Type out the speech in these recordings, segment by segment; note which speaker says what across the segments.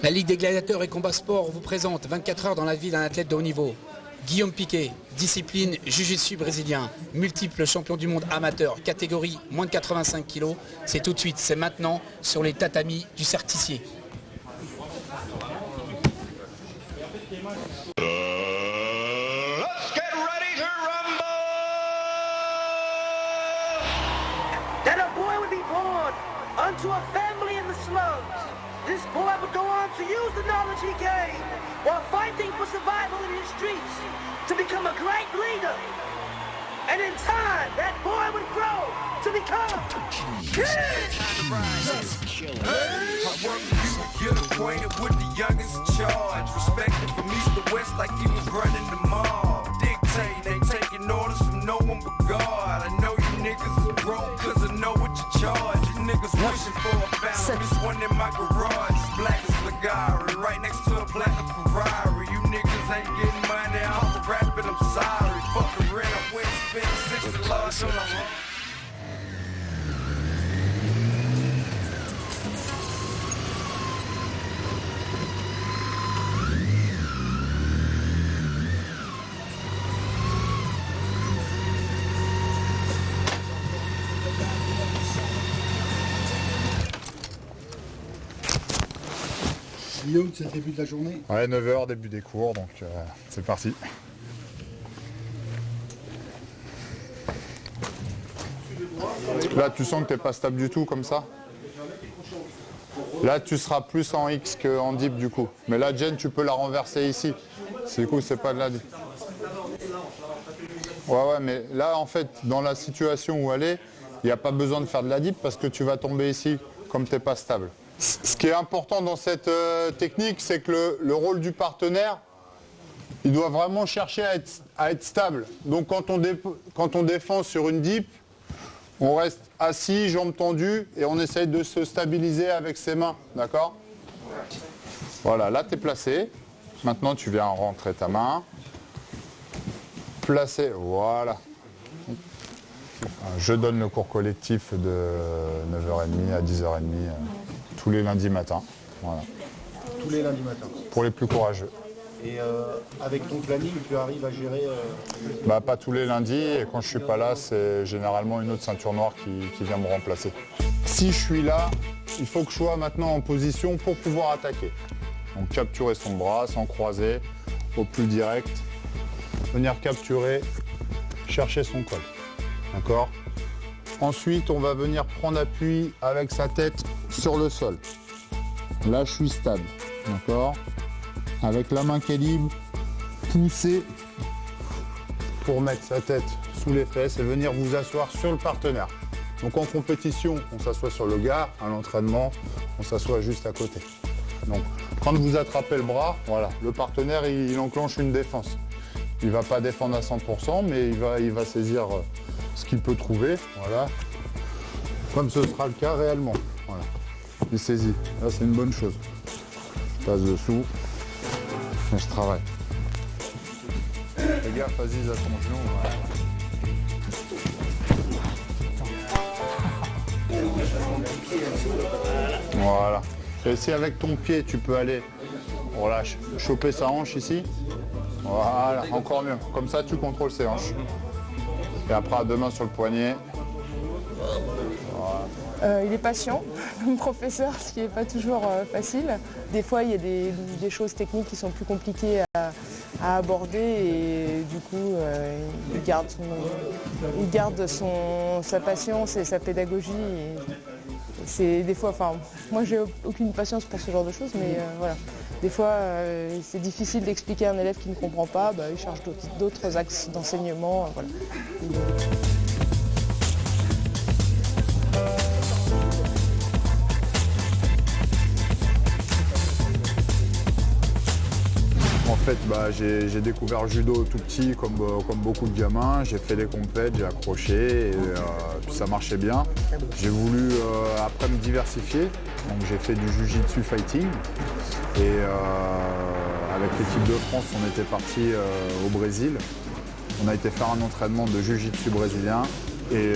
Speaker 1: La Ligue des gladiateurs et combats sport vous présente 24 heures dans la vie d'un athlète de haut niveau. Guillaume Piquet, discipline jiu-jitsu brésilien, multiple champion du monde amateur, catégorie moins de 85 kg. C'est tout de suite, c'est maintenant sur les tatamis du Certicier.
Speaker 2: Let's get ready to rumble!
Speaker 3: That a boy would be born unto a family in the slums. This boy would go on to use the knowledge he gained while fighting for survival in the streets to become a great leader. And in time, that boy would grow to become king.
Speaker 4: I work with you to get acquainted with the youngest in charge. Respected from east to west like he was running the mall. Dictate, ain't taking orders from no one but God. I know you niggas is broke cause I know what you charge. You niggas wishing for a family. This one in my garage is black as Ligari, right next to a black Ferrari. You niggas ain't getting money off the rap, but I'm sorry. Fuck the rent, I went and spent 60 large on a
Speaker 5: Guillaume, c'est le début de la journée?
Speaker 6: Ouais, 9h, début des cours, donc c'est parti. Là, tu sens que t'es pas stable du tout, comme ça? Là, tu seras plus en X qu'en dip, du coup. Mais là, Jen, tu peux la renverser ici. Du coup, c'est pas de la dip. Ouais, mais là, en fait, dans la situation où elle est, il n'y a pas besoin de faire de la dip parce que tu vas tomber ici, comme t'es pas stable. Ce qui est important dans cette technique, c'est que le rôle du partenaire, il doit vraiment chercher à être stable. Donc quand on défend sur une dip, on reste assis, jambes tendues, et on essaye de se stabiliser avec ses mains, d'accord? Voilà, là tu es placé. Maintenant tu viens rentrer ta main. Placer, voilà. Je donne le cours collectif de 9h30 à 10h30. Tous les lundis matins. Voilà.
Speaker 5: Tous les lundis matins.
Speaker 6: Pour les plus courageux.
Speaker 5: Et avec ton planning, tu arrives à gérer
Speaker 6: Bah, pas tous les lundis, et quand je suis pas là, c'est généralement une autre ceinture noire qui vient me remplacer. Si je suis là, il faut que je sois maintenant en position pour pouvoir attaquer. Donc capturer son bras sans croiser, au plus direct. Venir capturer, chercher son col. D'accord ? Ensuite, on va venir prendre appui avec sa tête sur le sol. Là, je suis stable, d'accord? Avec la main qui est libre, pousser pour mettre sa tête sous les fesses et venir vous asseoir sur le partenaire. Donc en compétition, on s'assoit sur le gars, à l'entraînement, on s'assoit juste à côté. Donc quand vous attrapez le bras, voilà, le partenaire, il enclenche une défense. Il ne va pas défendre à 100%, mais il va saisir ce qu'il peut trouver, voilà, comme ce sera le cas réellement. Voilà. Il saisit, là c'est une bonne chose. Je passe dessous et je travaille. Fais gaffe, vas-y, à ton genou. Voilà. Et si avec ton pied tu peux aller, voilà, choper sa hanche ici, voilà, encore mieux. Comme ça tu contrôles ses hanches. Et après, à deux mains sur le poignet.
Speaker 7: Il est patient, comme professeur, ce qui n'est pas toujours facile. Des fois, il y a des choses techniques qui sont plus compliquées à aborder et du coup, il garde sa patience et sa pédagogie. Et c'est des fois, enfin, moi, j'ai aucune patience pour ce genre de choses, mais voilà. Des fois, c'est difficile d'expliquer à un élève qui ne comprend pas, il cherche d'autres axes d'enseignement. Voilà.
Speaker 6: En fait, j'ai découvert le judo tout petit, comme beaucoup de gamins. J'ai fait des compètes, j'ai accroché, et puis ça marchait bien. J'ai voulu après me diversifier, donc j'ai fait du jiu-jitsu fighting. Et avec l'équipe de France, on était parti au Brésil. On a été faire un entraînement de jiu-jitsu brésilien. Et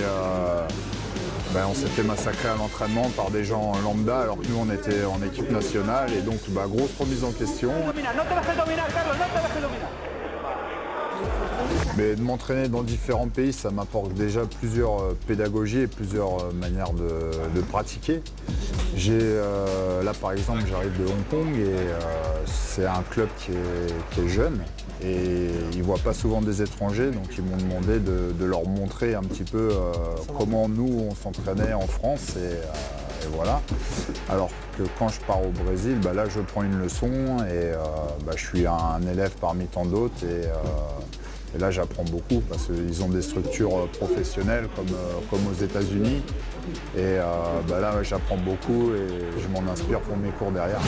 Speaker 6: on s'est fait massacrer à l'entraînement par des gens lambda alors que nous on était en équipe nationale et donc grosse remise en question. Mais de m'entraîner dans différents pays, ça m'apporte déjà plusieurs pédagogies et plusieurs manières de pratiquer. Là par exemple, j'arrive de Hong Kong et c'est un club qui est jeune et ils ne voient pas souvent des étrangers, donc ils m'ont demandé de leur montrer un petit peu comment nous on s'entraînait en France et voilà. Alors que quand je pars au Brésil, là je prends une leçon et je suis un élève parmi tant d'autres et là j'apprends beaucoup parce qu'ils ont des structures professionnelles comme aux États-Unis et là j'apprends beaucoup et je m'en inspire pour mes cours derrière.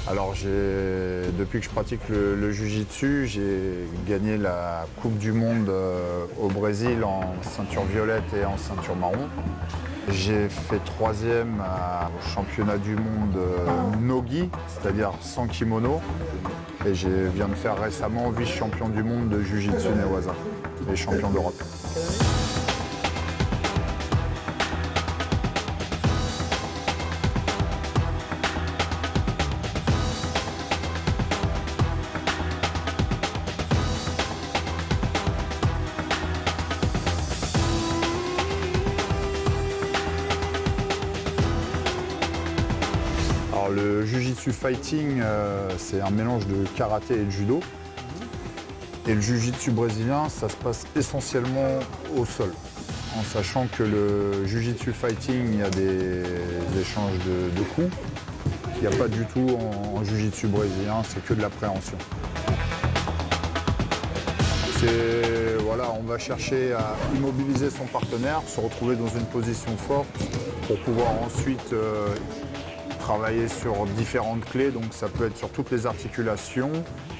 Speaker 6: Alors depuis que je pratique le jiu-jitsu, j'ai gagné la Coupe du Monde au Brésil en ceinture violette et en ceinture marron. J'ai fait 3e au championnat du monde Nogi, c'est-à-dire sans kimono. Et je viens de faire récemment vice-champion du monde de Jiu-Jitsu Newaza et champion d'Europe. Alors le Jiu-Jitsu Fighting, c'est un mélange de karaté et de judo. Et le Jiu-Jitsu brésilien, ça se passe essentiellement au sol. En sachant que le Jiu-Jitsu Fighting, il y a des échanges de coups. Il n'y a pas du tout en Jiu-Jitsu brésilien, c'est que de l'appréhension. On va chercher à immobiliser son partenaire, se retrouver dans une position forte pour pouvoir ensuite travailler sur différentes clés. Donc ça peut être sur toutes les articulations,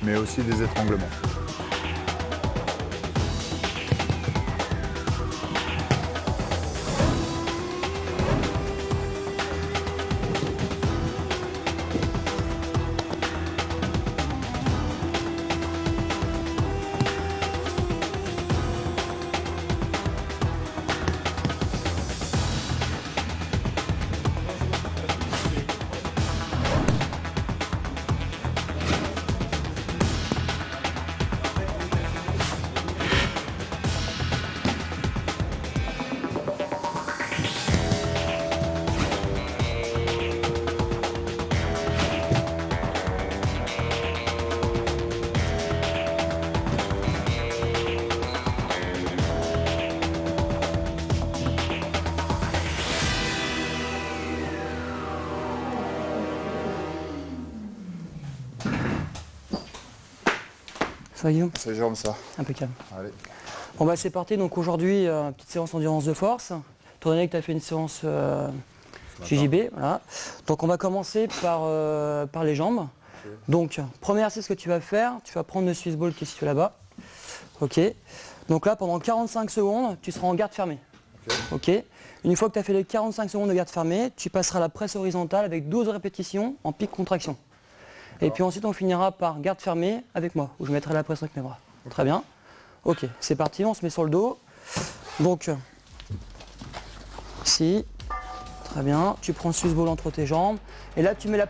Speaker 6: mais aussi des étranglements.
Speaker 8: Ça va Guillaume ?
Speaker 6: C'est Jérôme ça.
Speaker 8: Impeccable.
Speaker 6: Allez.
Speaker 8: Bon bah c'est parti, donc aujourd'hui, petite séance endurance de force. Étant donné que tu as fait une séance JJB, voilà. Donc on va commencer par les jambes. Okay. Donc, premier exercice que tu vas faire, tu vas prendre le Swiss ball qui est situé là-bas. Ok. Donc là, pendant 45 secondes, tu seras en garde fermée. Ok. Une fois que tu as fait les 45 secondes de garde fermée, tu passeras à la presse horizontale avec 12 répétitions en pic contraction. Et puis ensuite, on finira par garde fermée avec moi, où je mettrai la presse avec mes bras. Très bien. Ok, c'est parti, on se met sur le dos. Donc, ici, très bien. Tu prends le Swiss ball entre tes jambes. Et là, tu mets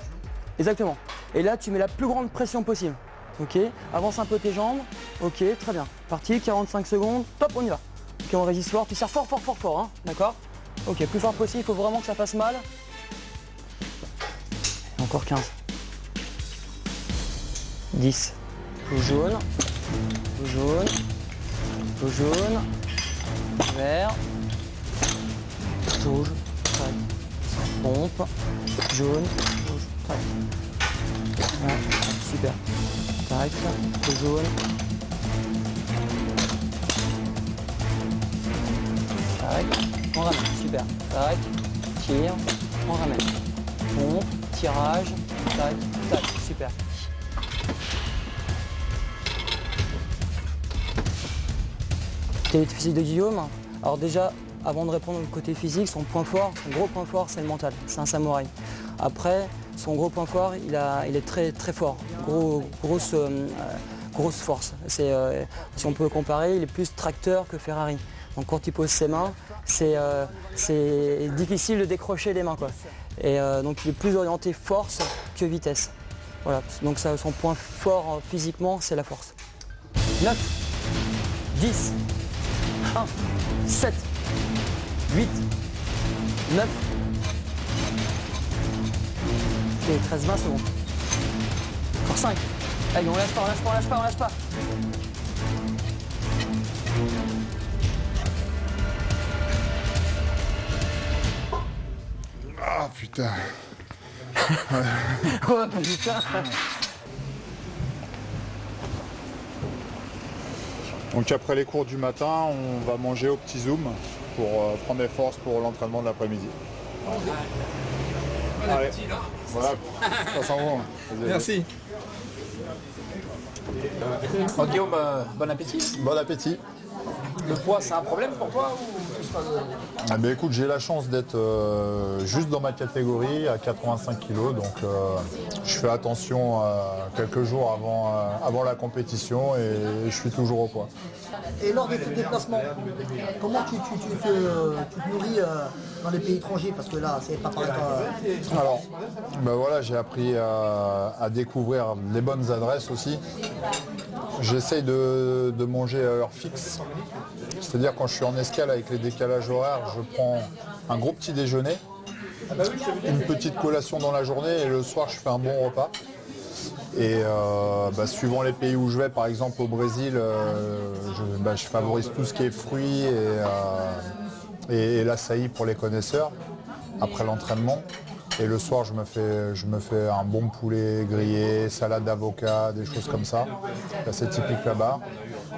Speaker 8: exactement. Et là, tu mets la plus grande pression possible. Ok, avance un peu tes jambes. Ok, très bien. Parti, 45 secondes. Top, on y va. Ok, on résiste fort. Tu serres fort, fort, fort, fort. Hein, d'accord ? Ok, plus fort possible. Il faut vraiment que ça fasse mal. Et encore 15. 10. Bleu jaune, bleu jaune, bleu jaune, vert, rouge, tac. Pompe, jaune, rouge, tac. Voilà, super. Tac, bleu jaune. Tac, on ramène, super. Tac, tire, on ramène. Pompe, tirage, tac, tac, super. Qualité physique de Guillaume. Alors déjà, avant de répondre au côté physique, son gros point fort, c'est le mental. C'est un samouraï. Après, son gros point fort, il est très très fort. Grosse force. Si on peut comparer, il est plus tracteur que Ferrari. Donc quand il pose ses mains, c'est difficile de décrocher les mains, quoi. Et donc il est plus orienté force que vitesse. Voilà. Donc ça, son point fort physiquement, c'est la force. 9, 10, 1, 7, 8, 9, et 13, 20 secondes. Encore 5. Allez, on lâche pas, on lâche pas, on lâche pas, on lâche pas.
Speaker 6: Ah putain.
Speaker 8: Oh putain.
Speaker 6: Donc après les cours du matin, on va manger au petit zoom pour prendre des forces pour l'entraînement de l'après-midi. Allez, voilà, ça s'en va.
Speaker 1: Merci. Guillaume, bon appétit.
Speaker 6: Bon appétit.
Speaker 1: Le poids, c'est un problème pour toi ou tout se passe bien ?
Speaker 6: Ah ben écoute, j'ai la chance d'être juste dans ma catégorie à 85 kg, donc je fais attention quelques jours avant la compétition et je suis toujours au poids.
Speaker 9: Et lors de tes déplacements, comment tu te nourris dans les pays étrangers? Parce que là, c'est pas pareil.
Speaker 6: Alors, ben voilà, j'ai appris à découvrir les bonnes adresses aussi. J'essaye de manger à heure fixe. C'est-à-dire quand je suis en escale avec les décalages horaires, je prends un gros petit déjeuner, une petite collation dans la journée et le soir je fais un bon repas. Et suivant les pays où je vais, par exemple au Brésil, je favorise tout ce qui est fruits et l'açaï pour les connaisseurs après l'entraînement. Et le soir, je me fais un bon poulet grillé, salade d'avocat, des choses comme ça. C'est typique là-bas.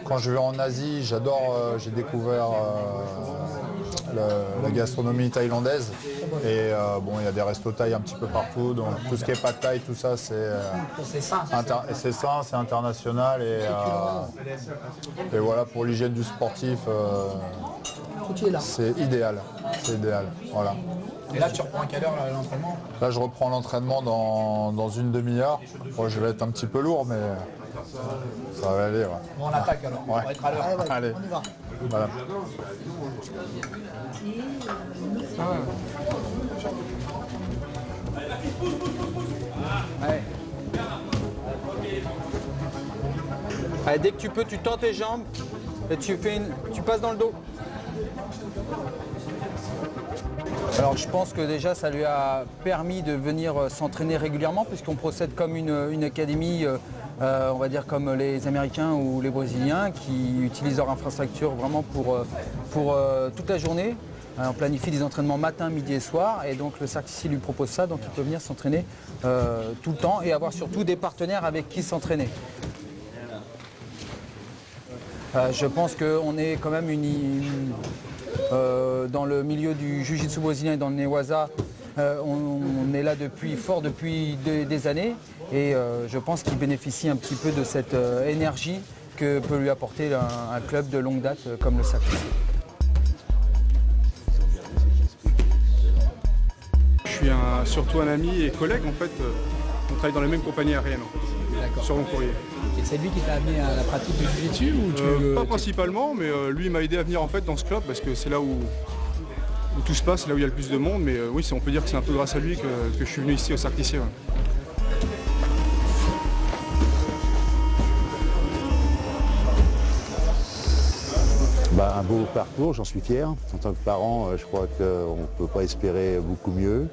Speaker 6: Quand je vais en Asie, j'ai découvert la gastronomie thaïlandaise. Et il y a des restos thaï un petit peu partout. Donc tout ce qui est pad thaï, tout ça, c'est sain, c'est international. Et voilà, pour l'hygiène du sportif, c'est idéal. C'est idéal. Voilà.
Speaker 1: Et là, tu reprends à quelle heure l'entraînement ?
Speaker 6: Là, je reprends l'entraînement dans une demi-heure. Bon, je vais être un petit peu lourd, mais ça va aller. Ouais.
Speaker 1: Bon, on attaque alors, on va être à l'heure.
Speaker 6: Allez,
Speaker 9: On y va.
Speaker 6: Voilà.
Speaker 10: Allez. Allez, dès que tu peux, tu tends tes jambes et tu passes dans le dos. Alors je pense que déjà ça lui a permis de venir s'entraîner régulièrement puisqu'on procède comme une académie, on va dire comme les Américains ou les Brésiliens qui utilisent leur infrastructure vraiment pour toute la journée. On planifie des entraînements matin, midi et soir et donc le Cercle ici lui propose ça, donc il peut venir s'entraîner tout le temps et avoir surtout des partenaires avec qui s'entraîner. Je pense qu'on est quand même dans le milieu du jiu-jitsu brésilien et dans le Newaza, on est là depuis des années et je pense qu'il bénéficie un petit peu de cette énergie que peut lui apporter un club de longue date comme le Cercle.
Speaker 11: Je suis surtout un ami et collègue en fait. On travaille dans la même compagnie aérienne en fait. Sur mon courrier.
Speaker 1: Et c'est lui qui t'a amené à la pratique du jiu-jitsu ou
Speaker 11: Pas principalement, mais lui m'a aidé à venir en fait dans ce club parce que c'est là où tout se passe, c'est là où il y a le plus de monde. Mais oui, on peut dire que c'est un peu grâce à lui que je suis venu ici au Cercle ici. Ouais.
Speaker 12: un beau parcours, j'en suis fier. En tant que parent, je crois qu'on ne peut pas espérer beaucoup mieux.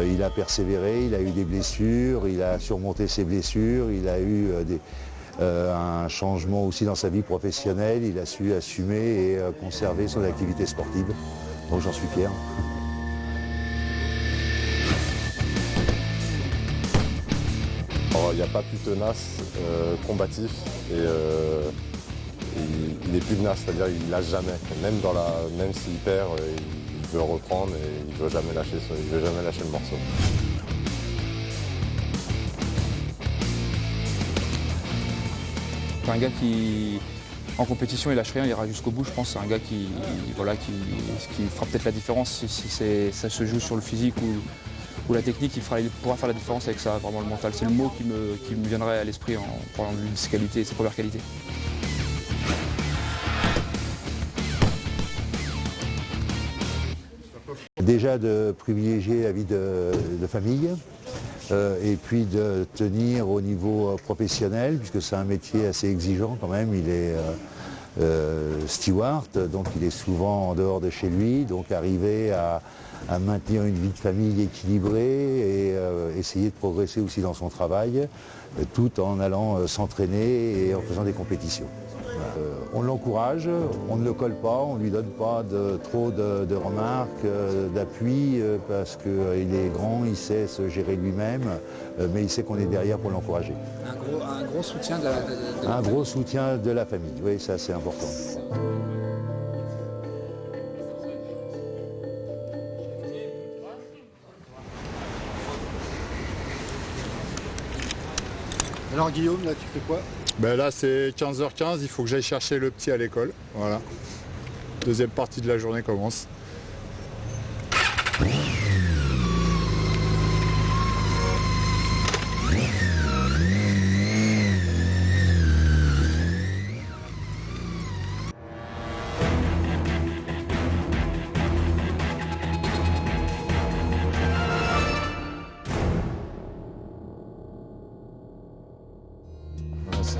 Speaker 12: Il a persévéré, il a eu des blessures, il a surmonté ses blessures, il a eu un changement aussi dans sa vie professionnelle, il a su assumer et conserver son activité sportive. Donc j'en suis fier.
Speaker 13: Il n'y a pas plus tenace, combatif et il est plus tenace, c'est-à-dire il lâche jamais. Même s'il perd, il veut reprendre et il ne veut jamais lâcher le morceau.
Speaker 14: C'est un gars qui, en compétition, il lâche rien, il ira jusqu'au bout. Je pense c'est un gars qui fera peut-être la différence si ça se joue sur le physique ou la technique. Il pourra faire la différence avec ça, vraiment le mental. C'est le mot qui me viendrait à l'esprit en parlant de ses qualités, ses premières qualités.
Speaker 12: Déjà de privilégier la vie de famille et puis de tenir au niveau professionnel, puisque c'est un métier assez exigeant quand même. Il est steward, donc il est souvent en dehors de chez lui, donc arriver à maintenir une vie de famille équilibrée et essayer de progresser aussi dans son travail, tout en allant s'entraîner et en faisant des compétitions. On l'encourage, on ne le colle pas, on ne lui donne pas trop de remarques, d'appui, parce qu'il est grand, il sait se gérer lui-même, mais il sait qu'on est derrière pour l'encourager.
Speaker 1: Un gros soutien de la famille.
Speaker 12: Un gros soutien de la famille, oui, ça c'est important.
Speaker 5: Alors Guillaume, là tu fais quoi?
Speaker 6: Ben là c'est 15h15, il faut que j'aille chercher le petit à l'école. Voilà. Deuxième partie de la journée commence.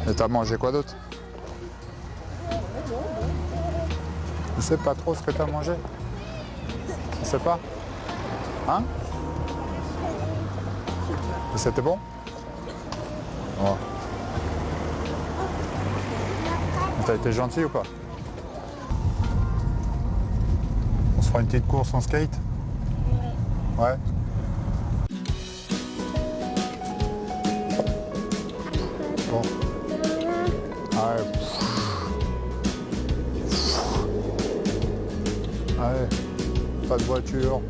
Speaker 6: Et t'as mangé quoi d'autre? Tu sais pas trop ce que t'as mangé? Tu sais pas? Hein? Et c'était bon? Oh. T'as été gentil ou pas? On se fera une petite course en skate? Ouais. Bon. Allez. Allez, pas de voiture,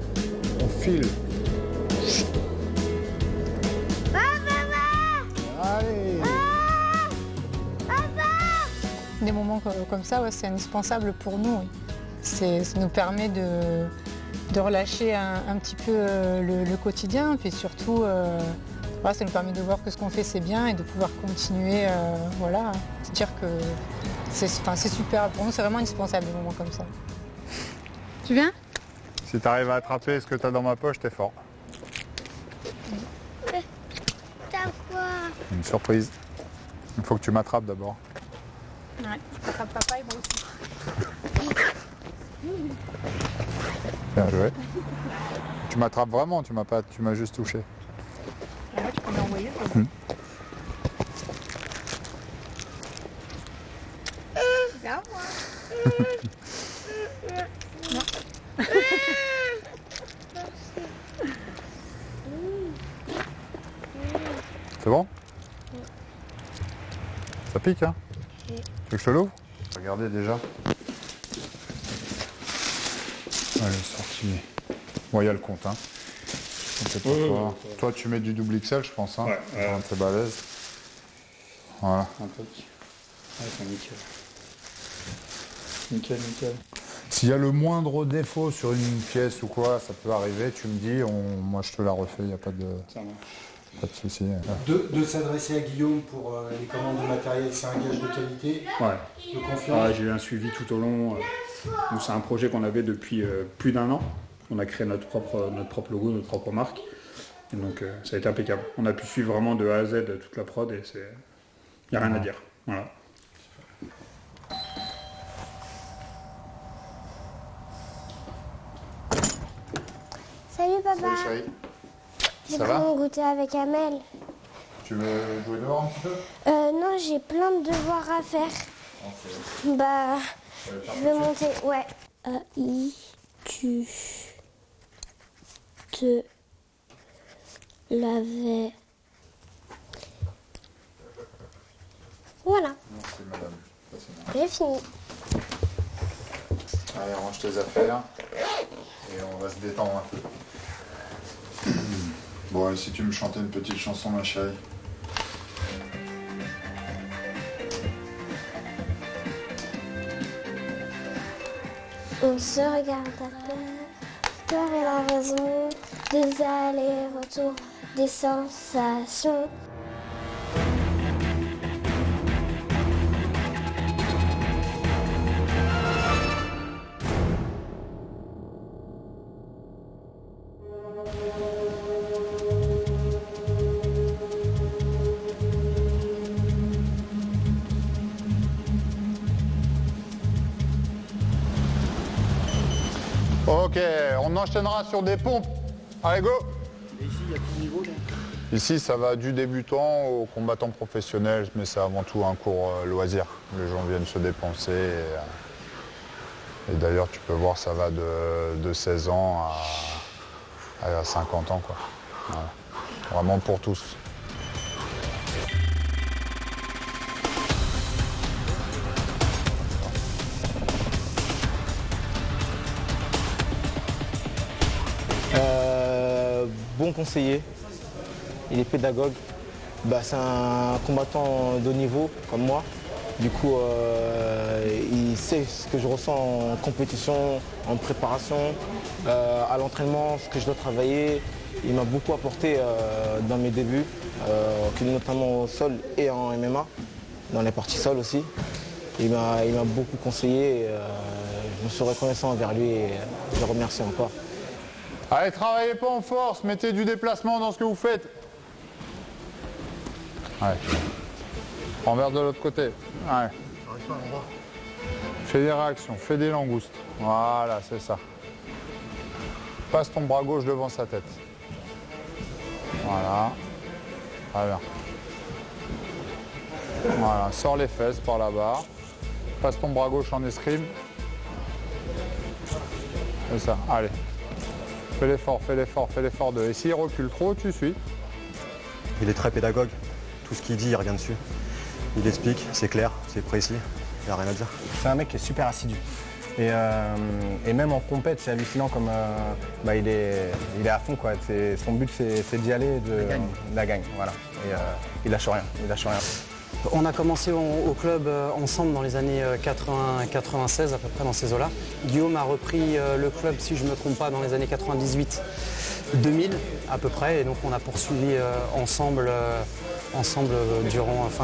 Speaker 6: on file. Allez.
Speaker 15: Des moments comme ça, ouais, c'est indispensable pour nous. Oui. Ça nous permet de relâcher un petit peu le quotidien, puis surtout, voilà, ça nous permet de voir que ce qu'on fait c'est bien et de pouvoir continuer, voilà, se dire que c'est super. Pour nous, c'est vraiment indispensable des moments comme ça. Tu viens?
Speaker 6: Si tu arrives à attraper ce que tu as dans ma poche, t'es fort.
Speaker 15: T'as quoi?
Speaker 6: Une surprise. Il faut que tu m'attrapes d'abord.
Speaker 15: Ouais, t'attrapes papa et moi aussi.
Speaker 6: Bien joué. Tu m'attrapes vraiment, tu m'as juste touché.
Speaker 15: Et là, tu peux m'envoyer. Non.
Speaker 6: C'est bon? Ça pique, hein? Tu veux que je te l'ouvre? Regardez déjà. Allez, sorti. Bon, il y a le compte, hein. Toi, tu mets du double XL, je pense, hein?
Speaker 11: Ouais.
Speaker 6: C'est balèze. Voilà.
Speaker 11: Ouais, c'est nickel. Nickel.
Speaker 6: S'il y a le moindre défaut sur une pièce ou quoi, ça peut arriver, tu me dis, moi je te la refais, il n'y a pas de...
Speaker 11: Ça marche.
Speaker 6: Pas de souci.
Speaker 5: De s'adresser à Guillaume pour les commandes de matériel, c'est un gage de qualité, de confiance.
Speaker 11: Ouais, j'ai eu un suivi tout au long. C'est un projet qu'on avait depuis plus d'1 an. On a créé notre propre logo, notre propre marque. Et donc ça a été impeccable. On a pu suivre vraiment de A à Z toute la prod et il n'y a rien à dire. Voilà.
Speaker 16: Salut papa.
Speaker 6: Salut chérie.
Speaker 16: J'ai
Speaker 6: Ça
Speaker 16: pris
Speaker 6: va
Speaker 16: mon goûter avec Amel.
Speaker 6: Tu veux jouer dehors un petit peu?
Speaker 16: Non, j'ai plein de devoirs à faire.
Speaker 6: Ok.
Speaker 16: Bah,
Speaker 6: Tu vas le faire
Speaker 16: je
Speaker 6: tout
Speaker 16: vais
Speaker 6: de suite?
Speaker 16: monter. Ouais. Tu te l'avais. Voilà,
Speaker 6: Merci madame. Passez
Speaker 16: j'ai fini.
Speaker 6: Allez, range tes affaires et on va se détendre un peu. Bon, et si tu me chantais une petite chanson, ma chérie?
Speaker 16: On se regarde à peur et la raison, des allers-retours, des sensations.
Speaker 6: Ok, on enchaînera sur des pompes. Allez, go!
Speaker 11: Et ici, il y a tout niveau donc.
Speaker 6: Ici, ça va du débutant au combattant professionnel, mais c'est avant tout un cours loisir. Les gens viennent se dépenser. Et d'ailleurs, tu peux voir, ça va de 16 ans à 50 ans, quoi. Voilà. Vraiment pour tous.
Speaker 17: Bon conseiller, il est pédagogue, c'est un combattant de haut niveau comme moi. Du coup, il sait ce que je ressens en compétition, en préparation, à l'entraînement, ce que je dois travailler. Il m'a beaucoup apporté dans mes débuts, notamment au sol et en MMA, dans les parties sol aussi. Il m'a beaucoup conseillé, je me suis reconnaissant envers lui et je le remercie encore.
Speaker 6: Allez, travaillez pas en force, mettez du déplacement dans ce que vous faites. Allez. Renverse de l'autre côté. Allez. Fais des réactions, fais des langoustes. Voilà, c'est ça. Passe ton bras gauche devant sa tête. Voilà. Très bien. Voilà, sors les fesses par là-bas. Passe ton bras gauche en escrime. C'est ça, allez. Fais l'effort, fais l'effort, fais l'effort de. Et s'il recule trop, tu suis.
Speaker 18: Il est très pédagogue. Tout ce qu'il dit, il revient dessus. Il explique, c'est clair, c'est précis. Il n'y a rien à dire.
Speaker 19: C'est un mec qui est super assidu. Et même en compète, c'est hallucinant comme il est à fond, quoi. Son but, c'est d'y aller, de la gagne. Voilà. Et il lâche rien. Il lâche rien.
Speaker 8: On a commencé au club ensemble dans les années 80-96, à peu près dans ces eaux-là. Guillaume a repris le club, si je ne me trompe pas, dans les années 98-2000 à peu près. Et donc on a poursuivi ensemble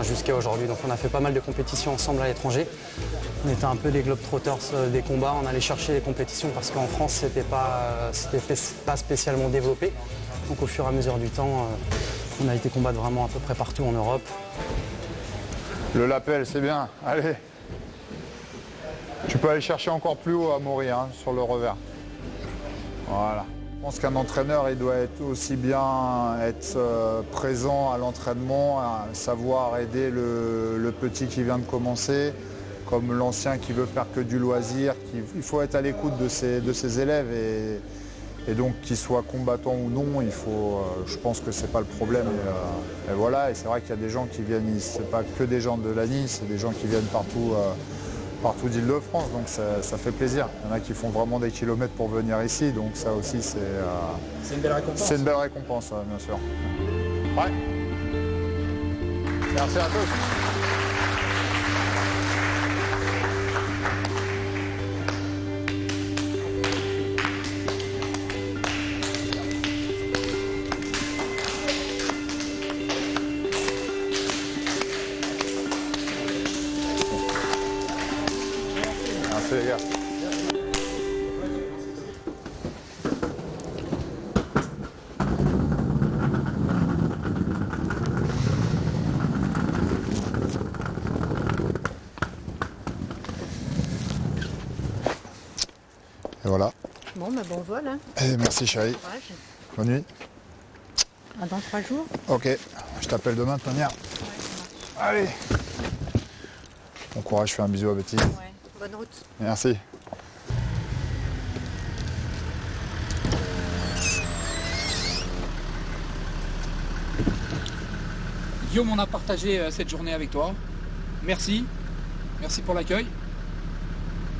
Speaker 8: jusqu'à aujourd'hui. Donc on a fait pas mal de compétitions ensemble à l'étranger. On était un peu des globetrotters des combats. On allait chercher les compétitions parce qu'en France, c'était pas spécialement développé. Donc au fur et à mesure du temps, on a été combattre vraiment à peu près partout en Europe.
Speaker 6: Le lapel, c'est bien. Allez. Tu peux aller chercher encore plus haut à mourir, hein, sur le revers. Voilà. Je pense qu'un entraîneur, il doit être aussi bien être présent à l'entraînement, savoir aider le petit qui vient de commencer, comme l'ancien qui veut faire que du loisir. Il faut être à l'écoute de ses élèves et donc qu'ils soient combattants ou non, je pense que c'est pas le problème. Et voilà, et c'est vrai qu'il y a des gens qui viennent, c'est pas que des gens de l'ANI, c'est des gens qui viennent partout d'Île-de-France, donc ça fait plaisir. Il y en a qui font vraiment des kilomètres pour venir ici, donc ça aussi c'est
Speaker 1: une belle récompense.
Speaker 6: C'est une belle récompense, bien sûr. Ouais. Merci à tous. Merci les gars.
Speaker 15: bah, bon vol. Hein.
Speaker 6: Merci chérie.
Speaker 15: Courage.
Speaker 6: Bonne nuit.
Speaker 15: Dans 3 jours.
Speaker 6: Ok, je t'appelle demain de toute manière. Allez. Bon courage, je fais un bisou à Betty.
Speaker 15: Ouais. Bonne route.
Speaker 6: Merci.
Speaker 1: Guillaume, on a partagé cette journée avec toi. Merci. Merci pour l'accueil.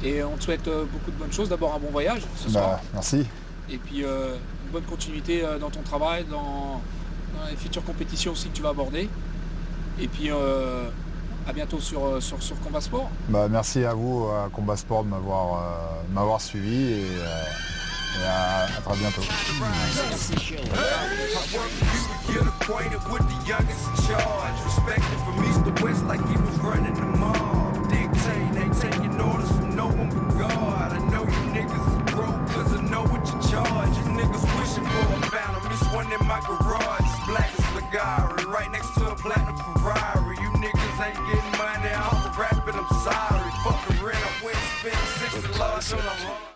Speaker 1: Et on te souhaite beaucoup de bonnes choses. D'abord un bon voyage ce soir.
Speaker 6: Merci.
Speaker 1: Et puis une bonne continuité dans ton travail, dans les futures compétitions aussi que tu vas aborder. Et puis à bientôt sur Combat Sport.
Speaker 6: Merci à vous, à Combat Sport, de m'avoir suivi et à très bientôt.
Speaker 4: One in my garage, black as Ligari, right next to a platinum Ferrari. You niggas ain't getting money, I'm rapping, I'm sorry. Fuck the rent, I went and spent 60 large on a